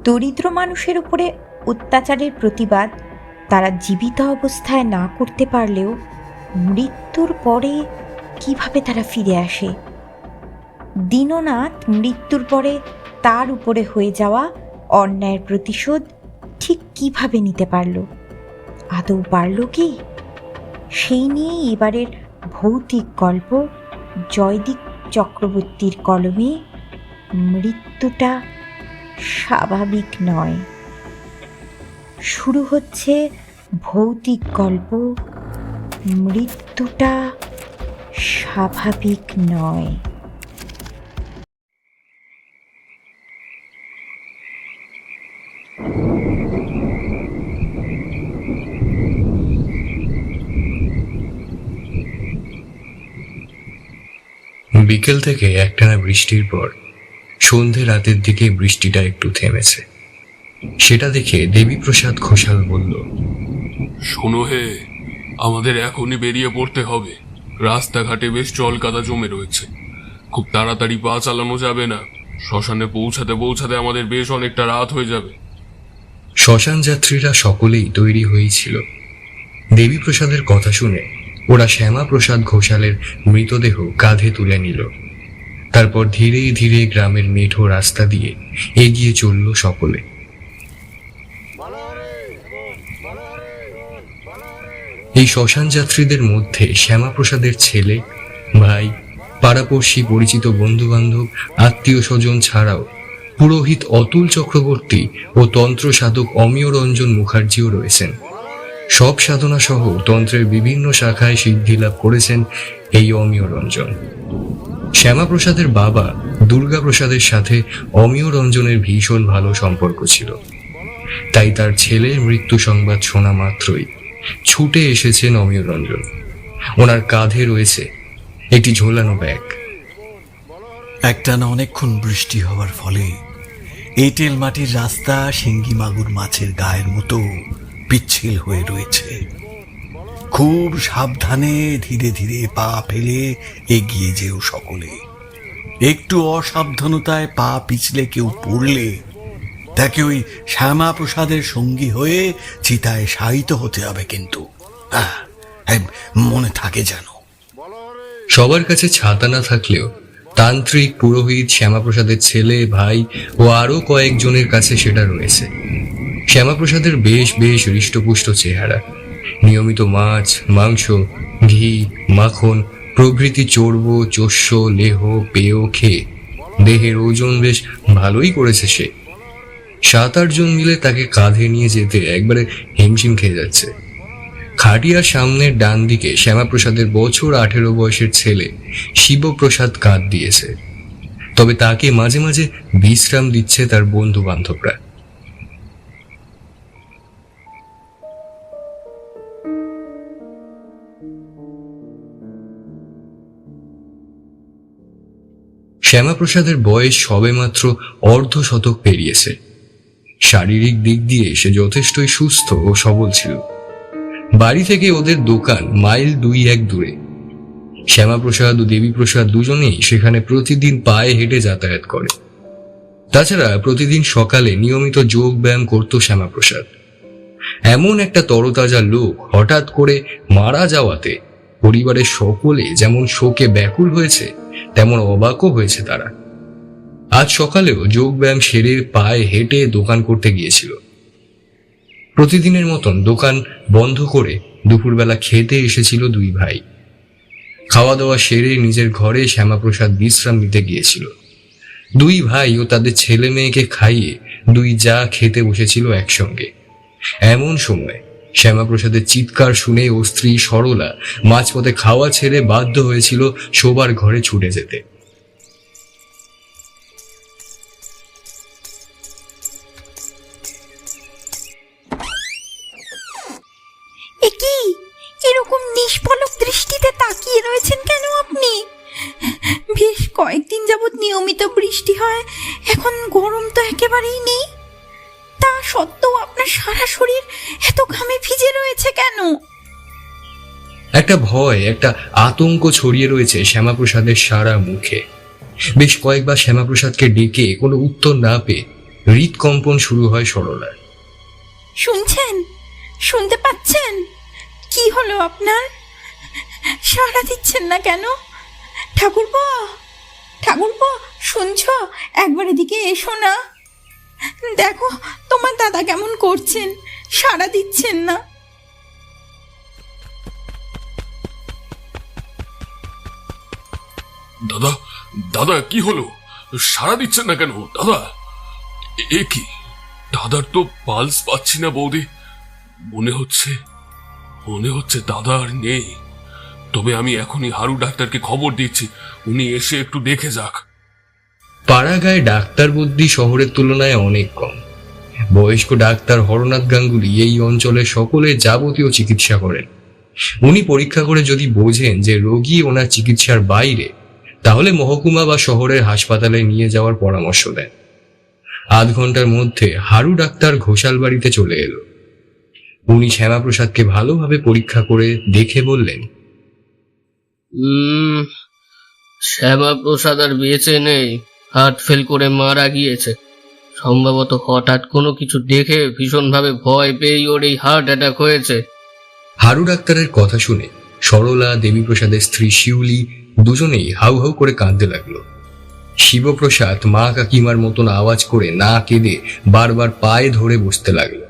দরিদ্র মানুষের উপরে অত্যাচারের প্রতিবাদ তারা জীবিত অবস্থায় না করতে পারলেও মৃত্যুর পরে কিভাবে তারা ফিরে আসে? দীননাথ মৃত্যুর পরে তার উপরে হয়ে যাওয়া অন্যায়ের প্রতিশোধ ঠিক কিভাবে নিতে পারল? আদৌ পারল কি? সেই নিয়েই এবারের ভৌতিক গল্প জয়দীপ চক্রবর্তীর কলমে মৃত্যুটা স্বাভাবিক নয়। শুরু হচ্ছে ভৌতিক গল্প মৃত্যুটা স্বাভাবিক নয়। বিকেল থেকে একটানা বৃষ্টির পর সন্ধে রাতের দিকে বৃষ্টিটা একটু থেমেছে। সেটা দেখে দেবীপ্রসাদ ঘোষাল বলল, শোনো হে, আমাদের এখনই বেরিয়ে পড়তে হবে। রাস্তাঘাটে বেশ জল কাদা জমে রয়েছে, খুব তাড়াতাড়ি পা চালানো যাবে না। শ্মশানে পৌঁছাতে পৌঁছাতে আমাদের বেশ অনেকটা রাত হয়ে যাবে। শ্মশান যাত্রীরা সকলেই তৈরি হয়েছিল। দেবীপ্রসাদের কথা শুনে ওরা শ্যামাপ্রসাদ ঘোষালের মৃতদেহ কাঁধে তুলে নিল। তারপর ধীরে ধীরে গ্রামের মেঠো রাস্তা দিয়ে এগিয়ে চলল সকলে। এই শ্মশান যাত্রীদের মধ্যে শ্যামাপ্রসাদের ছেলে, ভাই, পাড়াপড়শি, পরিচিত বন্ধু বান্ধব, আত্মীয় স্বজন ছাড়াও পুরোহিত অতুল চক্রবর্তী ও তন্ত্র সাধক অমিয় রঞ্জন মুখার্জিও রয়েছেন। সব সাধনা সহ তন্ত্রের বিভিন্ন শাখায় সিদ্ধি লাভ করেছেন এই অমিয় রঞ্জন। শ্যামাপ্রসাদের বাবা দুর্গাপ্রসাদের সাথে অমিয় রঞ্জনের ভীষণ ভালো সম্পর্ক ছিল। তাই তার ছেলের মৃত্যু সংবাদ শোনা মাত্রই ছুটে এসেছেন অমিয় রঞ্জন। ওনার কাঁধে রয়েছে একটি ঝোলানো ব্যাগ। একটানা অনেকক্ষণ বৃষ্টি হওয়ার ফলে এঁটেল মাটির রাস্তা শিঙ্গি মাগুর মাছের গায়ের মতো পিচ্ছিল হয়ে রয়েছে। খুব সাবধানে ধীরে ধীরে পা ফেলে এগিয়ে যেও সকলে। একটু অসাবধানতায় পা পিছলে কেউ পড়লে তাকে ওই শ্যামাপ্রসাদের সঙ্গী হয়ে চিতায় শায়িত হতে হবে, কিন্তু মনে থাকে যেন। সবার কাছে ছাতা না থাকলেও তান্ত্রিক, পুরোহিত, শ্যামাপ্রসাদের ছেলে, ভাই ও আরো কয়েকজনের কাছে সেটা রয়েছে। শ্যামাপ্রসাদের বেশ বেশ হৃষ্টপুষ্ট চেহারা। নিয়মিত মাছ, মাংস, ঘি, মাখন প্রভৃতি চর্ব, চোষ্য, লেহ, পেয় খেয়ে দেহের ওজন বেশ ভালোই করেছে সে। 7-8 জন মিলে তাকে কাঁধে নিয়ে যেতে একবারে হিমশিম খেয়ে যাচ্ছে। খাটিয়ার সামনের ডান দিকে শ্যামাপ্রসাদের বছর 18 বয়সের ছেলে শিবপ্রসাদ কাঁধ দিয়েছে। তবে তাকে মাঝে মাঝে বিশ্রাম দিচ্ছে তার বন্ধু বান্ধবরা। শ্যামাপ্রসাদের বয়স সবেমাত্র অর্ধশতক পেরিয়েছে। শারীরিক দিক দিয়ে সে যথেষ্টই সুস্থ ও সবল ছিল। বাড়ি থেকে ওদের দোকান মাইল 2-1 দূরে। শ্যামাপ্রসাদ ও দেবীপ্রসাদ দুজনেই সেখানে প্রতিদিন পায়ে হেঁটে যাতায়াত করে। তাছাড়া প্রতিদিন সকালে নিয়মিত যোগ ব্যায়াম করত শ্যামাপ্রসাদ। এমন একটা তরতাজা লোক হঠাৎ করে মারা যাওয়াতে পরিবারের সকলে যেমন শোকে ব্যাকুল হয়েছে, তেমন অবাকও হয়েছে তারা। আজ সকালেও যোগ ব্যায়াম সেরে পায়ে হেঁটে দোকান করতে গিয়েছিল। প্রতিদিনের মতন দোকান বন্ধ করে দুপুরবেলা খেতে এসেছিল দুই ভাই। খাওয়া দাওয়া সেরে নিজের ঘরে শ্যামাপ্রসাদ বিশ্রাম নিতে গিয়েছিল। দুই ভাই ও তাদের ছেলে মেয়েকে খাইয়ে দুই যা খেতে বসেছিল একসঙ্গে। এমন সময় শ্যামাপ্রসাদের চিৎকার শুনে ও স্ত্রী সরলা মাঝপথে খাওয়া ছেড়ে বাধ্য হয়েছিল শোবার ঘরে ছুটে যেতে। এরকম নিষ্পলক দৃষ্টিতে তাকিয়ে রয়েছেন কেন আপনি? বেশ কয়েকদিন যাবৎ নিয়মিত বৃষ্টি হয়, এখন গরম তো একেবারেই নেই। তা সত্ত্বেও আপনার সারা শরীর এত ঘামে ভিজে রয়েছে কেন? একটা ভয়, একটা আতঙ্ক ছড়িয়ে রয়েছে শ্যামাপ্রসাদের সারা মুখে। বেশ কয়েকবার শ্যামাপ্রসাদকে ডেকে কোনো উত্তর না পেয়ে হৃদকম্পন শুরু হয় সরলার। শুনছেন? শুনতে পাচ্ছেন? কি হলো আপনার? সাড়া দিচ্ছেন না কেন? ঠাকুরপো, ঠাকুরপো, শুনছ? একবার এদিকে এসো না। দেখো তোমার দাদা কেমন করছেন, সাড়া দিচ্ছেন না। দাদা, দাদা কি হলো? সাড়া দিচ্ছেন না কেন দাদা? এ কি? দাদার তো পালস পাচ্ছি না বৌদি। মনে হচ্ছে দাদা আর নেই। তবে আমি এখনই হারু ডাক্তারকে খবর দিচ্ছি, উনি এসে একটু দেখে যাক। পাড়াগায় ডাক্তার বুদ্ধি শহরের তুলনায় অনেক কম। বয়স্ক ডাক্তার হরনাথ গাঙ্গুলি এই অঞ্চলের সকলের যাবতীয় চিকিৎসা করেন। উনি পরীক্ষা করে যদি বোঝেন যে রোগী ওনার চিকিৎসার বাইরে, তাহলে মহকুমা বা শহরের হাসপাতালে নিয়ে যাওয়ার পরামর্শ দেন। আধ ঘন্টার মধ্যে হারু ডাক্তার ঘোষাল বাড়িতে চলে এলো। উনি শ্যামাপ্রসাদকে ভালোভাবে পরীক্ষা করে দেখে বললেন, শ্যামাপ্রসাদ আর বেঁচে নেই, হার্ট ফেল করে মারা গিয়েছে। সম্ভবত হঠাৎ কোনো কিছু দেখে ভীষণভাবে ভয় পেয়ে ওর এই হার্ট অ্যাটাক হয়েছে। হারু ডাক্তারের কথা শুনে সরলা, দেবীপ্রসাদের স্ত্রী শিউলি দুজনেই হাউ হাউ করে কাঁদতে লাগলো। শিবপ্রসাদ মা কাকিমার মতন আওয়াজ করে না কেঁদে বারবার পায়ে ধরে বসতে লাগলো।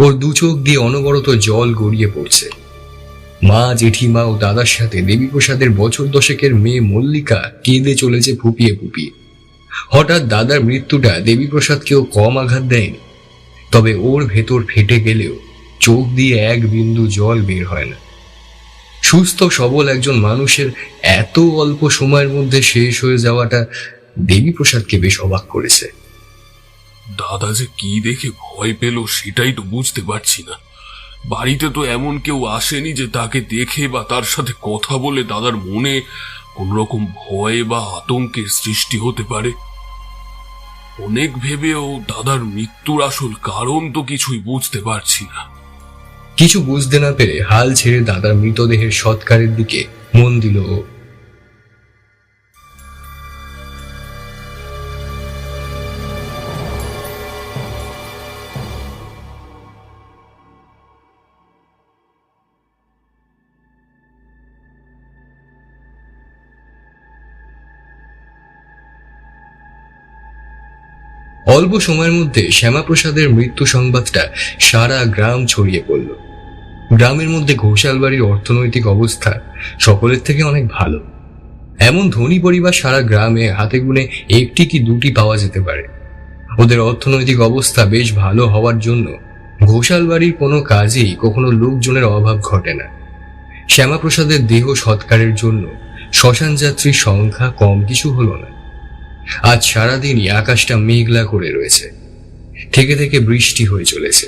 ওর দু চোখ দিয়ে অনবরত জল গড়িয়ে পড়ছে। মা, জেঠিমা ও দাদার সাথে দেবীপ্রসাদের বছর দশেকের মেয়ে মল্লিকা কেঁদে চলেছে ফুপিয়ে ফুপিয়ে। হঠাৎ দাদার মৃত্যুটা দেবীপ্রসাদকেও কম আঘাত দেয়নি। তবে ওর ভেতর ফেটে গেলেও চোখ দিয়ে এক বিন্দু জল বের হয় না। সুস্থ সবল একজন মানুষের এত অল্প সময়ের মধ্যে শেষ হয়ে যাওয়াটা দেবীপ্রসাদকে বেশ অবাক করেছে। দাদা যে কি দেখে ভয় পেল সেটাই তো বুঝতে পারছি না। বাড়িতে তো এমন কেউ আসেনি যে তাকে দেখে বা তার সাথে কথা বলে দাদার মনে কোন রকম ভয় বা আতঙ্কের সৃষ্টি হতে পারে। অনেক ভেবেও দাদার মৃত্যুর আসল কারণ তো কিছুই বুঝতে পারছি না। কিছু বুঝতে না পেরে হাল ছেড়ে দাদার মৃতদেহের সৎকারের দিকে মন দিল ও। অল্প সময়ের মধ্যে শ্যামাপ্রসাদের মৃত্যু সংবাদটা সারা গ্রাম ছড়িয়ে পড়ল। গ্রামের মধ্যে ঘোষাল বাড়ির অর্থনৈতিক অবস্থা সকলের থেকে অনেক ভালো। এমন ধনী পরিবার সারা গ্রামে হাতে গুনে একটি কি দুটি পাওয়া যেতে পারে। ওদের অর্থনৈতিক অবস্থা বেশ ভালো হওয়ার জন্য ঘোষাল বাড়ির কোনো কাজেই কখনো লোকজনের অভাব ঘটে না। শ্যামাপ্রসাদের দেহ সৎকারের জন্য শ্মশান যাত্রীর সংখ্যা কম কিছু হলো না। আজ সারাদিনই আকাশটা মেঘলা করে রয়েছে। থেকে থেকে বৃষ্টি হয়ে চলেছে।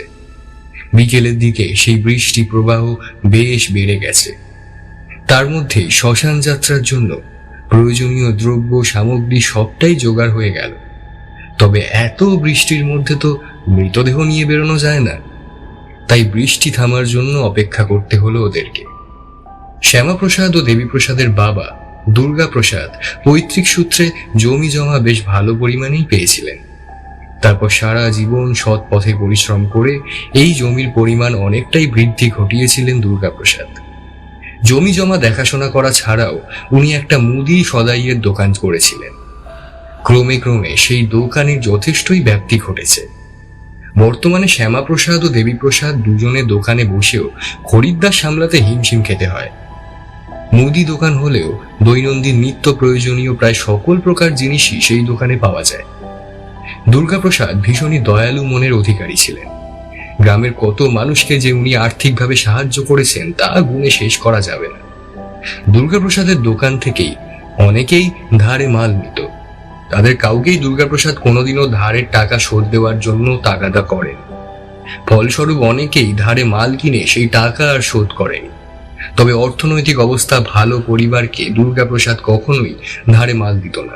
বিকেলের দিকে সেই বৃষ্টি প্রবাহ বেশ বেড়ে গেছে। তার মধ্যে শ্মশান যাত্রার জন্য প্রয়োজনীয় দ্রব্য সামগ্রী সবটাই জোগাড় হয়ে গেল। তবে এত বৃষ্টির মধ্যে তো মৃতদেহ নিয়ে বেরোনো যায় না। তাই বৃষ্টি থামার জন্য অপেক্ষা করতে হলো ওদেরকে। শ্যামাপ্রসাদ ও দেবীপ্রসাদের বাবা দুর্গাপ্রসাদ পৈতৃক সূত্রে জমি জমা বেশ ভালো পরিমাণেই পেয়েছিলেন। তারপর সারা জীবন সৎ পথে পরিশ্রম করে এই জমির পরিমাণ অনেকটাই বৃদ্ধি ঘটিয়েছিলেন দুর্গাপ্রসাদ। জমি জমা দেখাশোনা করা ছাড়াও উনি একটা মুদি সদাইয়ের দোকান করেছিলেন। ক্রমে ক্রমে সেই দোকানের যথেষ্টই ব্যাপ্তি ঘটেছে। বর্তমানে শ্যামাপ্রসাদ ও দেবীপ্রসাদ দুজনে দোকানে বসেও খরিদ্দার সামলাতে হিমশিম খেতে হয়। মুদি দোকান হলেও দৈনন্দিন নিত্য প্রয়োজনীয় প্রায় সকল প্রকার জিনিসই সেই দোকানে পাওয়া যায়। দুর্গাপ্রসাদ ভীষণই দয়ালু মনের অধিকারী ছিলেন। গ্রামের কত মানুষকে যে উনি আর্থিকভাবে সাহায্য করেছেন তা গুণে শেষ করা যাবে না। দুর্গাপ্রসাদের দোকান থেকেই অনেকেই ধারে মাল নিত। তাদের কাউকেই দুর্গাপ্রসাদ কোনোদিনও ধারের টাকা শোধ দেওয়ার জন্য তাগাদা করেন। ফলস্বরূপ অনেকেই ধারে মাল কিনে সেই টাকা আর শোধ করেনি। তবে অর্থনৈতিক অবস্থা ভালো পরিবারকে দুর্গাপ্রসাদ কখনোই ধারে মাল দিত না।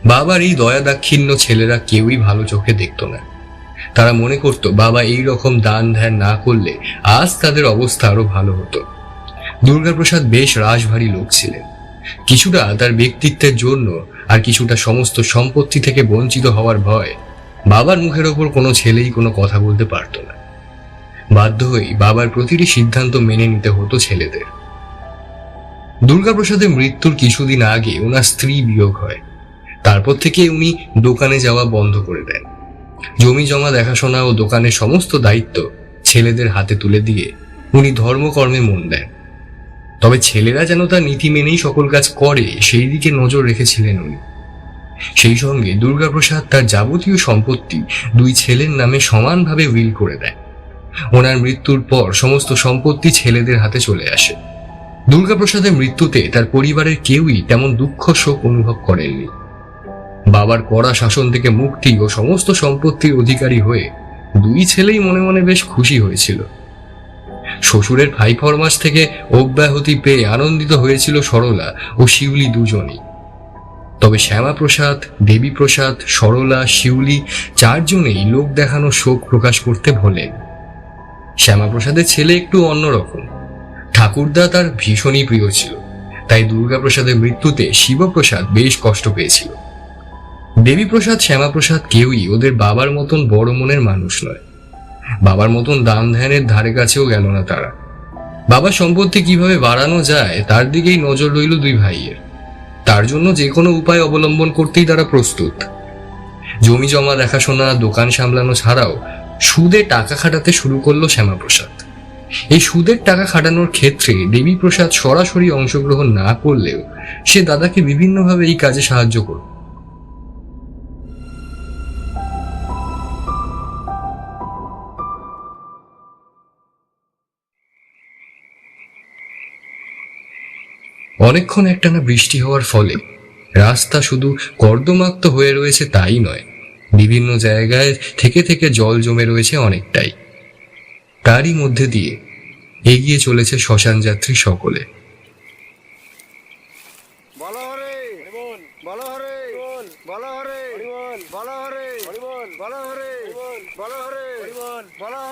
বাবার এই দয়া দাক্ষিণ্য ছেলেরা কেউই ভালো চোখে দেখত না। তারা মনে করত বাবা এই রকম দান ধ্যান না করলে আজ তাদের অবস্থা আরো ভালো হতো। দুর্গাপ্রসাদ বেশ রাশভারী লোক ছিলেন। কিছুটা তার ব্যক্তিত্বের জন্য আর কিছুটা সমস্ত সম্পত্তি থেকে বঞ্চিত হওয়ার ভয় বাবার মুখের ওপর কোনো ছেলেই কোনো কথা বলতে পারত না। বাধ্য হয়েই বাবার প্রতিটি সিদ্ধান্ত মেনে নিতে হতো ছেলেদের। দুর্গাপ্রসাদের মৃত্যুর কিছুদিন আগে ওনার স্ত্রী বিয়োগ হয়। তারপর থেকে উনি দোকানে যাওয়া বন্ধ করে দেন। জমি জমা দেখাশোনা ও দোকানের সমস্ত দায়িত্ব ছেলেদের হাতে তুলে দিয়ে উনি ধর্মকর্মে মন দেন। তবে ছেলেরা যেন তার নীতি মেনেই সকল কাজ করে সেই দিকে নজর রেখেছিলেন উনি। সেই সঙ্গে দুর্গাপ্রসাদ তার যাবতীয় সম্পত্তি দুই ছেলের নামে সমানভাবে উইল করে দেন। ওনার মৃত্যুর পর সমস্ত সম্পত্তি ছেলেদের হাতে চলে আসে। দুর্গাপ্রসাদের মৃত্যুতে তার পরিবারের কেউই তেমন দুঃখ শোক অনুভব করেননি। বাবার কড়া শাসন থেকে মুক্তি ও সমস্ত সম্পত্তির অধিকারী হয়ে দুই ছেলেই মনে মনে বেশ খুশি হয়েছিল। শ্বশুরের ভাই ফরমাস থেকে অব্যাহতি পেয়ে আনন্দিত হয়েছিল সরলা ও শিউলি দুজনেই। তবে শ্যামাপ্রসাদ, দেবীপ্রসাদ, সরলা, শিউলি চারজনেই লোক দেখানো শোক প্রকাশ করতে ভোলেন। শ্যামাপ্রসাদের ছেলে একটু অন্যরকম। ঠাকুরদা তার ভীষণই প্রিয় ছিল, তাই দুর্গাপ্রসাদের মৃত্যুতে শিবপ্রসাদ বেশ কষ্ট পেয়েছিল। দেবীপ্রসাদ, শ্যামাপ্রসাদ কেউই ওদের বাবার মতন বড় মনের মানুষ নয়। বাবার মতন দান ধ্যানের ধারে কাছেও গেল না তারা। বাবার সম্পত্তি কিভাবে বাড়ানো যায় তার দিকেই নজর রইল দুই ভাইয়ের। তার জন্য যে কোনো উপায় অবলম্বন করতেই তারা প্রস্তুত। জমি জমা দেখাশোনা, দোকান সামলানো ছাড়াও সুদে টাকা খাটাতে শুরু করলো শ্যামাপ্রসাদ। এই সুদের টাকা খাটানোর ক্ষেত্রে দেবীপ্রসাদ সরাসরি অংশগ্রহণ না করলেও সে দাদাকে বিভিন্নভাবে এই কাজে সাহায্য করত। অনেকক্ষণ একটানা বৃষ্টি হওয়ার ফলে রাস্তা শুধু কর্দমাক্ত হয়ে রয়েছে তাই নয়, বিভিন্ন জায়গায় থেকে থেকে জল জমে রয়েছে অনেকটাই। তারই মধ্যে দিয়ে এগিয়ে চলেছে শ্মশান যাত্রী সকলে।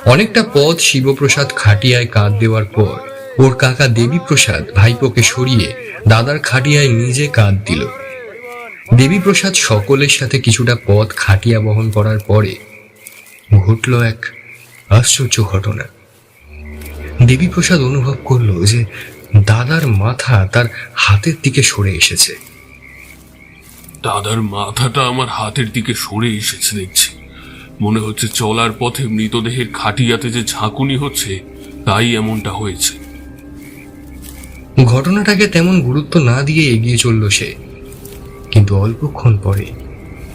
অনেকটা পথ শিবপ্রসাদ খাটিয়ায় কাঁধ দেওয়ার পর ওর কাকা দেবীপ্রসাদ ভাইপোকে সরিয়ে দাদার খাটিয়ায় নিজে কাঁধ দিল। দেবীপ্রসাদ সকলের সাথে কিছুটা পথ খাটিয়া বহন করার পরে ঘটল এক আশ্চর্য ঘটনা। দেবীপ্রসাদ অনুভব করলো যে দাদার মাথা তার হাতের দিকে সরে এসেছে। দাদার মাথাটা আমার হাতের দিকে সরে এসেছে দেখছি। মনে হচ্ছে চলার পথে মৃতদেহের খাটিয়াতে যে ঝাঁকুনি হচ্ছে তাই এমনটা হয়েছে। ঘটনাটাকে তেমন গুরুত্ব না দিয়ে এগিয়ে চলল সে। কিন্তু অল্পক্ষণ পরে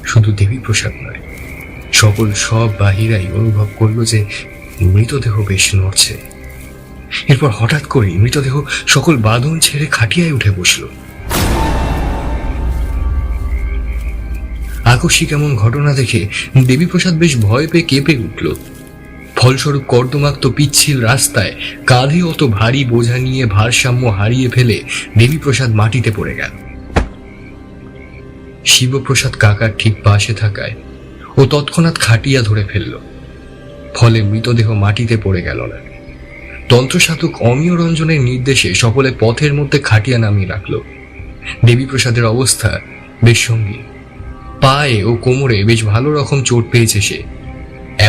শুধু দেবীপ্রসাদ নয়, সব বাহিরাই অনুভব করলো যে মৃতদেহ বেশ নড়ছে। এরপর হঠাৎ করে মৃতদেহ সকল বাঁধন ছেড়ে খাটিয়ায় উঠে বসল। আকস্মিক এমন ঘটনা দেখে দেবীপ্রসাদ বেশ ভয় পেয়ে কেঁপে উঠল। ফলস্বরূপ কর্দমাক্ত পিচ্ছিল রাস্তায় কাঁধে অত ভারী বোঝা নিয়ে ভারসাম্য হারিয়ে ফেলে দেবীপ্রসাদ মাটিতে পড়ে গেল। শিবপ্রসাদ কাকার ঠিক পাশে থাকায় ও তৎক্ষণাৎ খাটিয়া ধরে ফেলল। ফলে মৃতদেহ মাটিতে পড়ে গেল না। তন্ত্রসাধক অমিয় রঞ্জনের নির্দেশে সকলে পথের মধ্যে খাটিয়া নামিয়ে রাখল। দেবীপ্রসাদের অবস্থা বেশ সঙ্গীন। পায়ে ও কোমরে বেশ ভালো রকম চোট পেয়েছে সে।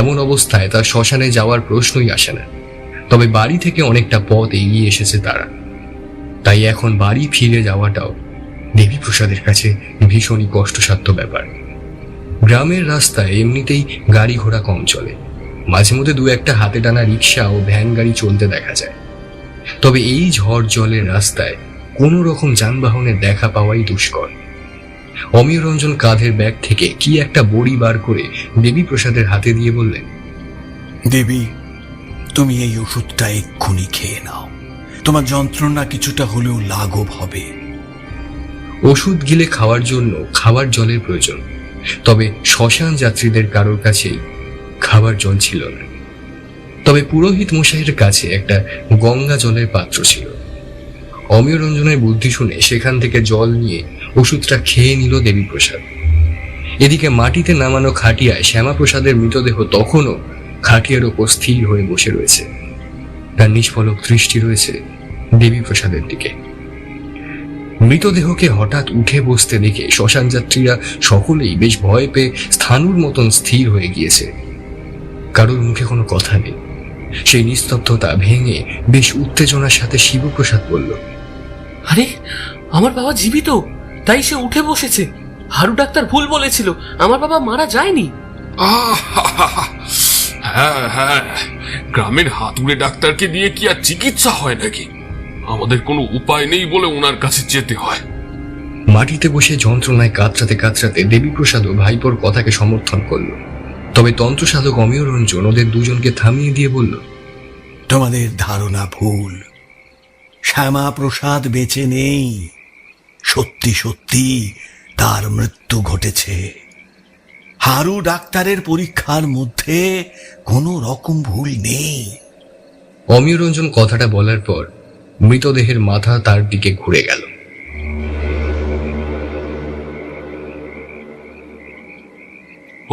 এমন অবস্থায় তার শ্মশানে যাওয়ার প্রশ্নই আসে না। তবে বাড়ি থেকে অনেকটা পথ এগিয়ে এসেছে তারা, তাই এখন বাড়ি ফিরে যাওয়াটাও দেবীপ্রসাদের কাছে ভীষণই কষ্টসাধ্য ব্যাপার। গ্রামের রাস্তায় এমনিতেই গাড়ি ঘোড়া কম চলে, মাঝে মধ্যে দু একটা হাতে টানা রিক্সা ও ভ্যান গাড়ি চলতে দেখা যায়। তবে এই ঝড় জলের রাস্তায় কোনো রকম যানবাহনের দেখা পাওয়াই দুষ্কর। অমিয় রঞ্জন কাঁধের ব্যাগ থেকে কি একটা বড়ি বার করে দেবীপ্রসাদের হাতে দিয়ে বললেন, দেবী, তুমি এই ওষুধটা এক্ষুনি খেয়ে নাও, তোমার যন্ত্রণা কিছুটা হলেও লাঘব হবে। ওষুধ গিলে খাওয়ার জন্য খাবার জলের প্রয়োজন, তবে শ্মশান যাত্রীদের কারোর কাছেই খাবার জল ছিল না। তবে পুরোহিত মশাইয়ের কাছে একটা গঙ্গা জলের পাত্র ছিল। অমিয় রঞ্জনের বুদ্ধি শুনে সেখান থেকে জল নিয়ে ওষুধটা খেয়ে নিল দেবীপ্রসাদ। এদিকে মাটিতে নামানো খাটিয়ায় শ্যামাপ্রসাদের মৃতদেহ তখনও খাটিয়ার ওপর স্থির হয়ে বসে রয়েছে। তার নিষ্পলক দৃষ্টি রয়েছে দেবীপ্রসাদের দিকে। মৃতদেহকে হঠাৎ উঠে বসতে দেখে শ্মশান যাত্রীরা সকলেই বেশ ভয় পেয়ে স্থাণুর মতন স্থির হয়ে গিয়েছে। কারোর মুখে কোনো কথা নেই। সেই নিস্তব্ধতা ভেঙে বেশ উত্তেজনার সাথে শিবপ্রসাদ বলল, আরে, আমার বাবা জীবিত, তাই সে উঠে বসেছে। হারু ডাক্তার ভুল বলেছিল, আমার বাবা মারা যায়নি। হ্যাঁ হ্যাঁ, গ্রামের হাতুড়ে ডাক্তারকে দিয়ে কি আর চিকিৎসা হয় নাকি? আমাদের কোনো উপায় নেই বলে ওনার কাছে যেতে হয়। মাটিতে বসে যন্ত্রণায় কাতরাতে কাতরাতে দেবীপ্রসাদও ভাইপোর কথাকে সমর্থন করল। তবে তন্ত্রসাধক অমিয় রঞ্জন ওদের দুজনকে থামিয়ে দিয়ে বলল, তোমাদের ধারণা ভুল। শ্যামা প্রসাদ বেঁচে নেই। সত্যি সত্যি তার মৃত্যু ঘটেছে। হারু ডাক্তারের পরীক্ষার মধ্যে কোনো রকম ভুল নেই। অমিয় রঞ্জন কথাটা বলার পর মৃতদেহের মাথা তার দিকে ঘুরে গেল।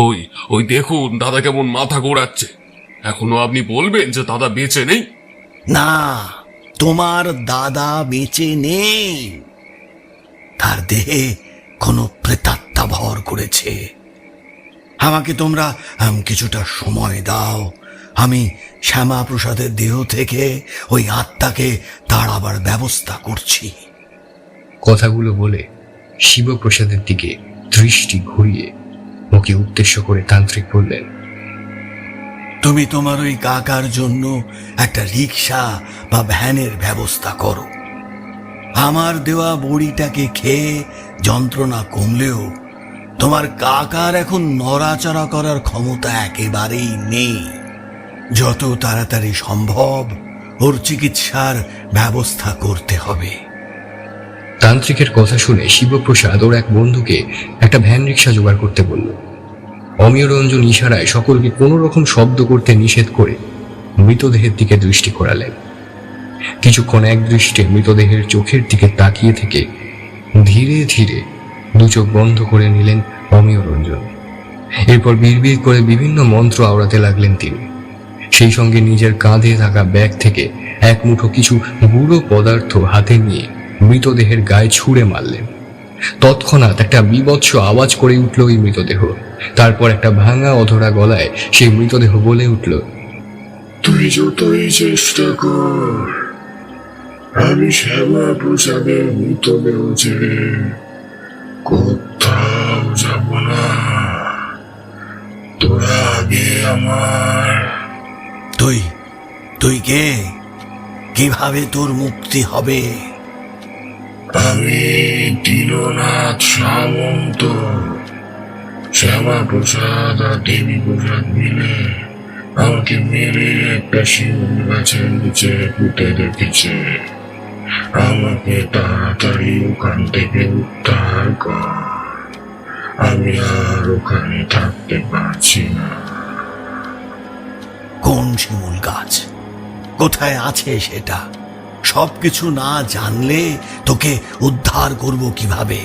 ওই ওই দেখুন, দাদা কেমন মাথা ঘোরাচ্ছে। এখনো আপনি বলবেন যে দাদা বেঁচে নেই? না, তোমার দাদা বেঁচে নেই। তার দেহে কোনো প্রেতাত্মা ভর করেছে। আমাকে তোমরা কিছুটা সময় দাও। আমি শ্যামা প্রসাদের দেহ থেকে ওই আত্মাকে তাড়াবার ব্যবস্থা করছি। কথাগুলো বলে শিবপ্রসাদের দিকে দৃষ্টি ঘুরিয়ে ওকে উদ্দেশ্য করে তান্ত্রিক বললেন, তুমি তোমার ওই কাকার জন্য একটা রিক্সা বা ভ্যানের ব্যবস্থা করো। আমার দেওয়া বড়িটাকে খেয়ে যন্ত্রণা কমলেও তোমার কাকার এখন নড়াচড়া করার ক্ষমতা একেবারেই নেই। যত তাড়াতাড়ি সম্ভব ওর চিকিৎসার ব্যবস্থা করতে হবে। তান্ত্রিকের কথা শুনে শিবপ্রসাদ ওর এক বন্ধুকে একটা ভ্যান রিক্সা জোগাড় করতে বলল। অমিয় রঞ্জন ইশারায় সকলকে কোনো রকম শব্দ করতে নিষেধ করে মৃতদেহের দিকে দৃষ্টি ঘোরালেন। কিছুক্ষণ এক দৃষ্টে মৃতদেহের চোখের দিকে তাকিয়ে থেকে ধীরে ধীরে দু চোখ বন্ধ করে নিলেন অমিয় রঞ্জন। এরপর বিড়বিড় করে বিভিন্ন মন্ত্র আওড়াতে লাগলেন তিনি। সেই সঙ্গে নিজের কাঁধে থাকা ব্যাগ থেকে এক মুঠো কিছু গুঁড়ো পদার্থ হাতে নিয়ে মৃতদেহের গায়ে ছুঁড়ে মারলেন। তৎক্ষণাৎ একটা বীভৎস আওয়াজ করে উঠল ওই মৃতদেহ। তারপর একটা ভাঙা অধরা গলায় সেই মৃতদেহ বলে উঠল, তুই যতই চেষ্টা কর, আমি শ্যামা প্রসাদের মৃতদেহ ছেড়ে কোথাও যাব না। তোরা আগে আমার। তুই তুই কে? কিভাবে তোর মুক্তি হবে? আমি দীননাথ সামন্ত। শ্যামা প্রসাদ আর দেবী প্রসাদ মিলে আমাকে মেরে একটা শিমুল গাছের নিচে পুঁতে রেখেছে। আমাকে তাড়াতাড়ি ওখান থেকে উদ্ধার কর। আমি আর ওখানে থাকতে পারছি না। কোন শিমুল গাছ? কোথায় আছে সেটা? সবকিছু না জানলে তোকে উদ্ধার করব কিভাবে?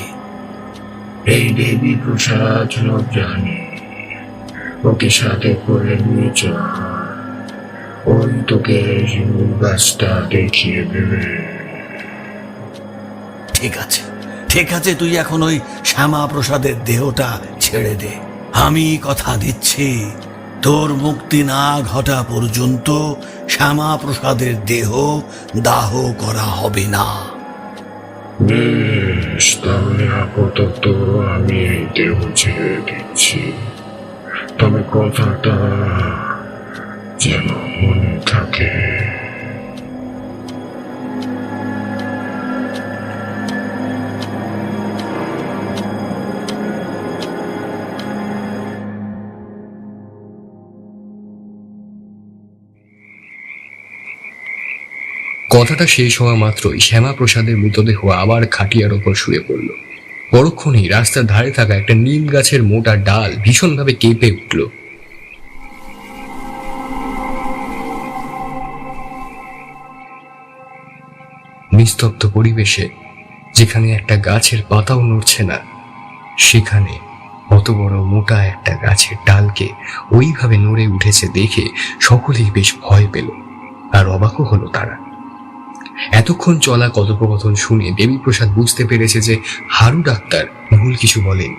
এই দেবী প্রসাদ সব জানি। ওকে সাথে করে নিয়ে চল, ওই তোকে শিমুল গাছটা দেখিয়ে দেবে। ঠিক আছে, ঠিক আছে, তুই এখন ওই শ্যামা প্রসাদের দেহটা ছেড়ে দে। আমি কথা দিচ্ছি, তোর মুক্তি না ঘটা পর্যন্ত শ্যামা প্রসাদের দেহ দাহ করা হবে না। বেশ, তাহলে আপাতত আমি এই দেহ ছেড়ে দিচ্ছি। তবে কথাটা যেন মনে থাকে। কথাটা শেষ হওয়া মাত্রই শ্যামাপ্রসাদের মৃতদেহ আবার খাটিয়ার ওপর শুয়ে পড়ল। পরক্ষণেই রাস্তার ধারে থাকা একটা নিম গাছের মোটা ডাল ভীষণভাবে কেঁপে উঠল। নিস্তব্ধ পরিবেশে যেখানে একটা গাছের পাতাও নড়ছে না, সেখানে অত বড় মোটা একটা গাছের ডালকে ওইভাবে নড়ে উঠেছে দেখে সকলেই বেশ ভয় পেল আর অবাকও হলো তারা। এতক্ষণ চলা কথোপকথন শুনে দেবীপ্রসাদ বুঝতে পেরেছে যে হারু ডাক্তার ভুল কিছু বলেন।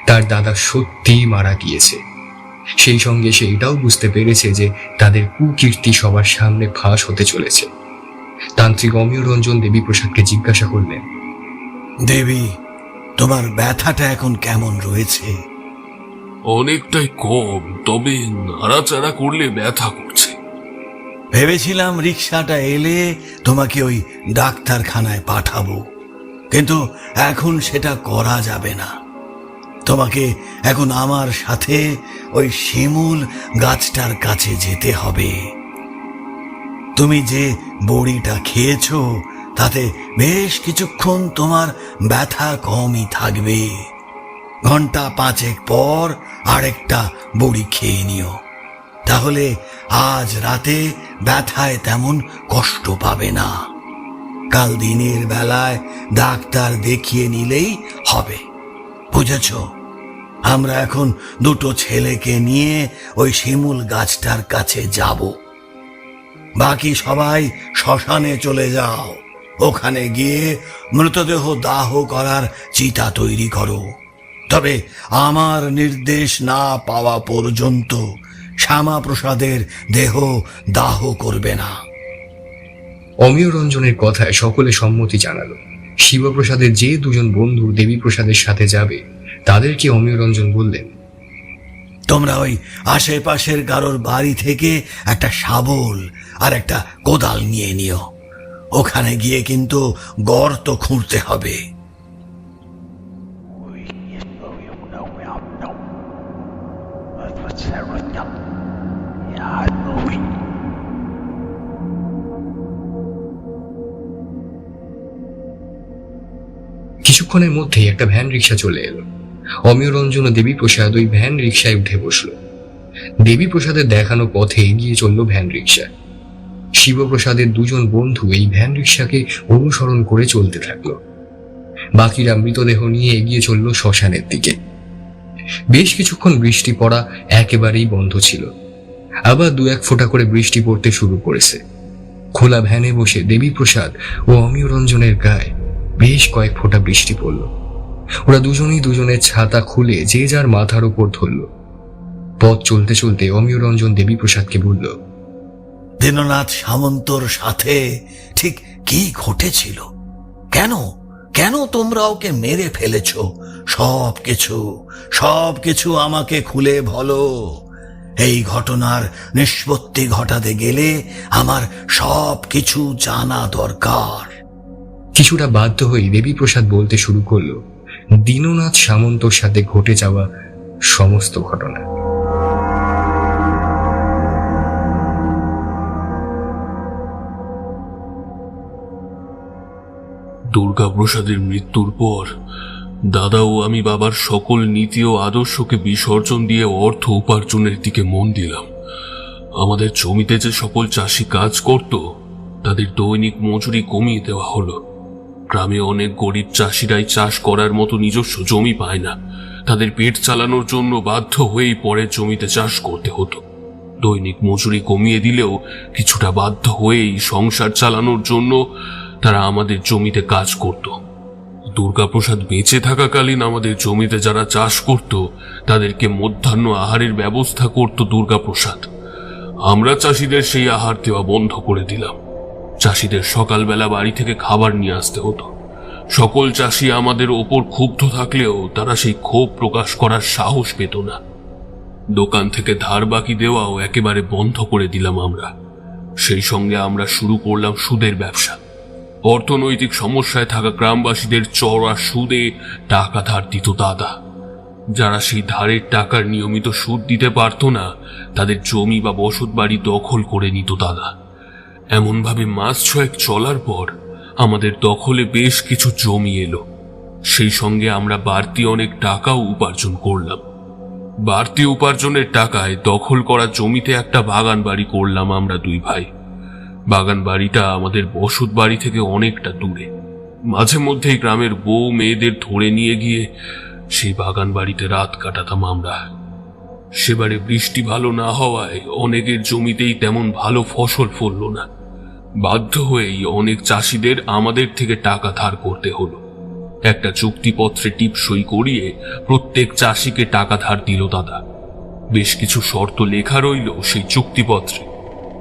তার দাদা সত্যি মারা গিয়েছে। সেই সঙ্গে সে এটাও বুঝতে পেরেছে যে তাদের কুকীর্তি সবার সামনে ফাঁস হতে চলেছে। তান্ত্রিক অমিয় রঞ্জন দেবীপ্রসাদকে জিজ্ঞাসা করলেন, দেবী, তোমার ব্যথাটা এখন কেমন রয়েছে? অনেকটাই কম, তবে নাড়াচাড়া করলে ব্যথা করছে। ভেবেছিলাম রিক্সাটা এলে তোমাকে ওই ডাক্তারখানায় পাঠাবো, কিন্তু এখন সেটা করা যাবে না। তোমাকে এখন আমার সাথে ওই শিমুল গাছটার কাছে যেতে হবে। তুমি যে বড়িটা খেয়েছো তাতে বেশ কিছুক্ষণ তোমার ব্যথা কমই থাকবে। ঘন্টা 5 পর আরেকটা বড়ি খেয়ে নিও, তাহলে আজ রাতে ব্যথায় তেমন কষ্ট পাবে না। কাল দিনের বেলায় ডাক্তার দেখিয়ে নিলেই হবে, বুঝেছ? আমরা এখন 2 ছেলেকে নিয়ে ওই শিমুল গাছটার কাছে যাব। বাকি সবাই শ্মশানে চলে যাও। ওখানে গিয়ে মৃতদেহ দাহ করার চিতা তৈরি করো। তবে আমার নির্দেশ না পাওয়া পর্যন্ত শ্যামাপ্রসাদের দেহ দাহ করবে না। অমিয় রঞ্জনের কথায় সকলে সম্মতি জানালো। শিবপ্রসাদের যে 2জন বন্ধু দেবীপ্রসাদের সাথে যাবে তাদেরকে অমিয় রঞ্জন বললেন, তোমরা ওই আশেপাশের কারোর বাড়ি থেকে একটা শাবল আর একটা কোদাল নিয়ে নিও। ওখানে গিয়ে কিন্তু গর্ত খুঁড়তে হবে। কিছুক্ষণের মধ্যেই একটা ভ্যান রিক্সা চলে এলো। অমিয় রঞ্জন ও দেবীপ্রসাদ ওই ভ্যান রিক্সায় উঠে বসলো। দেবীপ্রসাদের দেখানো পথে এগিয়ে চলল ভ্যান রিক্সা। শিবপ্রসাদের 2জন বন্ধু এই ভ্যান রিক্সাকে অনুসরণ করে চলতে থাকলো। বাকিরা মৃতদেহ নিয়ে এগিয়ে চলল শ্মশানের দিকে। বেশ কিছুক্ষণ বৃষ্টি পড়া একেবারেই বন্ধ ছিল। আবার 2-1 ফোঁটা করে বৃষ্টি পড়তে শুরু করেছে। খোলা ভ্যানে বসে দেবীপ্রসাদ ও অমিয় রঞ্জনের গায়ে বেশ কয়েক ফোঁটা বৃষ্টি পড়ল। ওরা দুজনেই দুজনের ছাতা খুলে যে যার মাথার উপর ধরল। পথ চলতে চলতে অমিয় রঞ্জন দেবীপ্রসাদকে বলল, দীননাথ সামন্তর সাথে ঠিক কি ঘটেছিল? কেন কেন তোমরা ওকে মেরে ফেলেছ? সবকিছু আমাকে খুলে বলো। এই ঘটনার নিষ্পত্তি ঘটাতে গেলে আমার সবকিছু জানা দরকার। কিছুটা বাধ্য হয়ে দেবীপ্রসাদ বলতে শুরু করলো দীননাথ সামন্তর সাথে ঘটে যাওয়া সমস্ত ঘটনা। দুর্গাপ্রসাদের মৃত্যুর পর দাদা ও আমি বাবার সকল নীতি ও আদর্শকে বিসর্জন দিয়ে অর্থ উপার্জনের দিকে মন দিলাম। আমাদের জমিতে যে সকল চাষি কাজ করত তাদের দৈনিক মজুরি কমিয়ে দেওয়া হলো। গ্রামে অনেক গরিব চাষিরাই চাষ করার মতো নিজস্ব জমি পায় না। তাদের পেট চালানোর জন্য বাধ্য হয়েই পরের জমিতে চাষ করতে হতো। দৈনিক মজুরি কমিয়ে দিলেও কিছুটা বাধ্য হয়েই সংসার চালানোর জন্য তারা আমাদের জমিতে কাজ করত। দুর্গাপ্রসাদ বেঁচে থাকাকালীন আমাদের জমিতে যারা চাষ করত তাদেরকে মধ্যাহ্ন আহারের ব্যবস্থা করত দুর্গাপ্রসাদ। আমরা চাষিদের সেই আহার দেওয়া বন্ধ করে দিলাম। চাষিদের সকালবেলা বাড়ি থেকে খাবার নিয়ে আসতে হতো। সকল চাষি আমাদের ওপর ক্ষুব্ধ থাকলেও তারা সেই ক্ষোভ প্রকাশ করার সাহস পেত না। দোকান থেকে ধার বাকি দেওয়াও একেবারে বন্ধ করে দিলাম আমরা। সেই সঙ্গে আমরা শুরু করলাম সুদের ব্যবসা। অর্থনৈতিক সমস্যায় থাকা গ্রামবাসীদের চড়া সুদে টাকা ধার দিত দাদা। যারা সেই ধারের টাকার নিয়মিত সুদ দিতে পারত না তাদের জমি বা বসত বাড়ি দখল করে নিত দাদা। এমনভাবে মাস 6 চলার পর আমাদের দখলে বেশ কিছু জমি এলো। সেই সঙ্গে আমরা বাড়তি অনেক টাকাও উপার্জন করলাম। বাড়তি উপার্জনের টাকায় দখল করা জমিতে একটা বাগান বাড়ি করলাম আমরা 2 ভাই। বাগান বাড়িটা আমাদের বসত বাড়ি থেকে অনেকটা দূরে। মাঝে মধ্যেই গ্রামের বউ মেয়েদের ধরে নিয়ে গিয়ে সেই বাগান বাড়িতে রাত কাটাতাম আমরা। সেবারে বৃষ্টি ভালো না হওয়ায় অনেকের জমিতেই তেমন ভালো ফসল ফলল না। বাধ্য হয়েই অনেক চাষিদের আমাদের থেকে টাকা ধার করতে হলো। একটা চুক্তিপত্রে টিপসই করিয়ে প্রত্যেক চাষিকে টাকা ধার দিল দাদা। বেশ কিছু শর্ত লেখা রইল সেই চুক্তিপত্রে।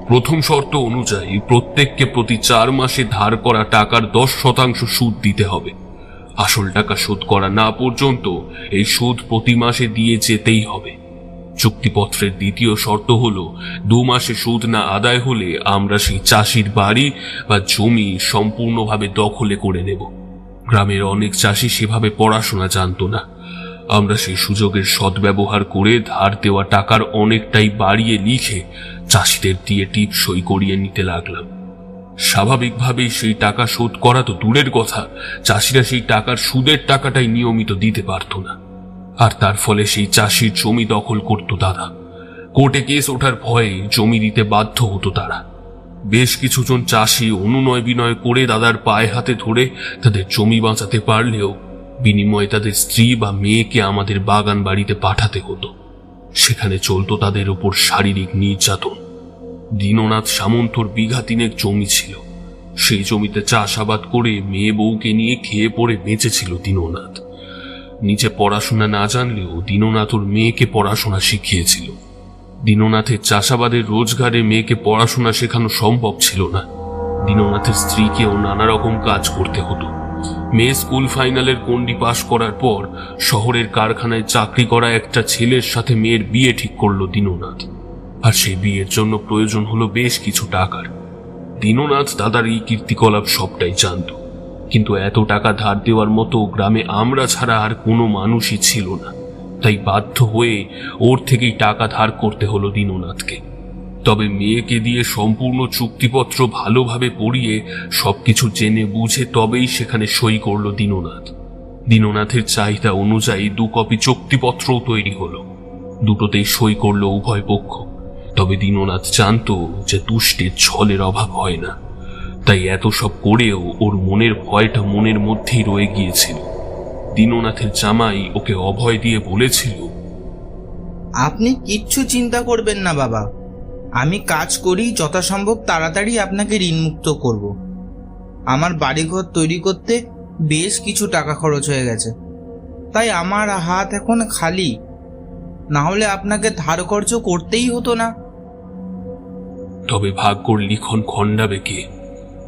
প্রথম শর্ত অনুযায়ী প্রত্যেককে প্রতি 4 মাসে ধার করা টাকার 10% সুদ দিতে হবে। আসল টাকা শোধ করা না পর্যন্ত এই সুদ প্রতি মাসে দিয়ে যেতেই হবে। চুক্তিপত্রের দ্বিতীয় শর্ত হলো 2 মাসে সুদ না আদায় হলে আমরা সেই চাষির বাড়ি বা জমি সম্পূর্ণভাবে দখলে করে নেব। গ্রামের অনেক চাষি সেভাবে পড়াশোনা জানতো না। আমরা সেই সুযোগের সদ্ব্যবহার করে ধার দেওয়া টাকার অনেকটাই বাড়িয়ে লিখে চাষিদের দিয়ে টিপ সই করিয়ে নিতে লাগলাম। স্বাভাবিকভাবেই সেই টাকা শোধ করা তো দূরের কথা, চাষিরা সেই টাকার সুদের টাকাটাই নিয়মিত দিতে পারত না। আর তার ফলে সেই চাষির জমি দখল করত দাদা। কোর্টে কেস ওঠার ভয়ে জমি দিতে বাধ্য হতো তারা। বেশ কিছুজন চাষি অনুনয় বিনয় করে দাদার পায়ে হাতে ধরে তাদের জমি বাঁচাতে পারলেও বিনিময়ে তাদের স্ত্রী বা মেয়েকে আমাদের বাগান বাড়িতে পাঠাতে হতো। সেখানে চলতো তাদের উপর শারীরিক নির্যাতন। দীননাথ সামন্তর বিঘা 3 জমি ছিল। সেই জমিতে চাষাবাদ করে মেয়ে বউকে নিয়ে খেয়ে পড়ে বেঁচেছিল দীননাথ। নিজে পড়াশোনা না জানলেও দীননাথ ওর মেয়েকে পড়াশোনা শিখিয়েছিল। দীননাথের চাষাবাদের রোজগারে মেয়েকে পড়াশোনা শেখানো সম্ভব ছিল না। দীননাথের স্ত্রীকেও নানা রকম কাজ করতে হতো। মেয়ে স্কুল ফাইনালের কন্ডি পাশ করার পর শহরের কারখানায় চাকরি করা একটা ছেলের সাথে মেয়ের বিয়ে ঠিক করলো দীননাথ। আর সেই বিয়ের জন্য প্রয়োজন হলো বেশ কিছু টাকার। দীননাথ দাদার এই কীর্তিকলাপ সবটাই জানত, কিন্তু এত টাকা ধার দেওয়ার মতো গ্রামে আমরা ছাড়া আর কোনো মানুষই ছিল না। তাই বাধ্য হয়ে ওর থেকেই টাকা ধার করতে হলো দীননাথকে। তবে মেয়েকে দিয়ে সম্পূর্ণ চুক্তিপত্র ভালোভাবে পড়িয়ে সবকিছু জেনে বুঝে তবেই সেখানে সই করল দীননাথ। দীননাথের চাহিদা অনুযায়ী 2 কপি চুক্তিপত্রও তৈরি হলো। দুটোতেই সই করলো উভয় পক্ষ। তবে দীননাথ জানত যে দুষ্টের ছলের অভাব হয় না। তাই এত সব করেও ওর মনের ভয়টা মনের মধ্যেই রয়ে গিয়েছিল। দীননাথের জামাই ওকে অভয় দিয়ে বলেছিল, আপনি কিচ্ছু চিন্তা করবেন না বাবা, আমি কাজ করি যথাসম্ভব তাড়াতাড়ি আপনাকে ঋণমুক্ত করব। আমার বাড়িঘর তৈরি করতে বেশ কিছু টাকা খরচ হয়ে গেছে, তাই আমার হাত এখন খালি। না হলে আপনাকে ধার কর্জ করতেই হতো না। তবে ভাগ্যর লিখন খণ্ডাবে কে?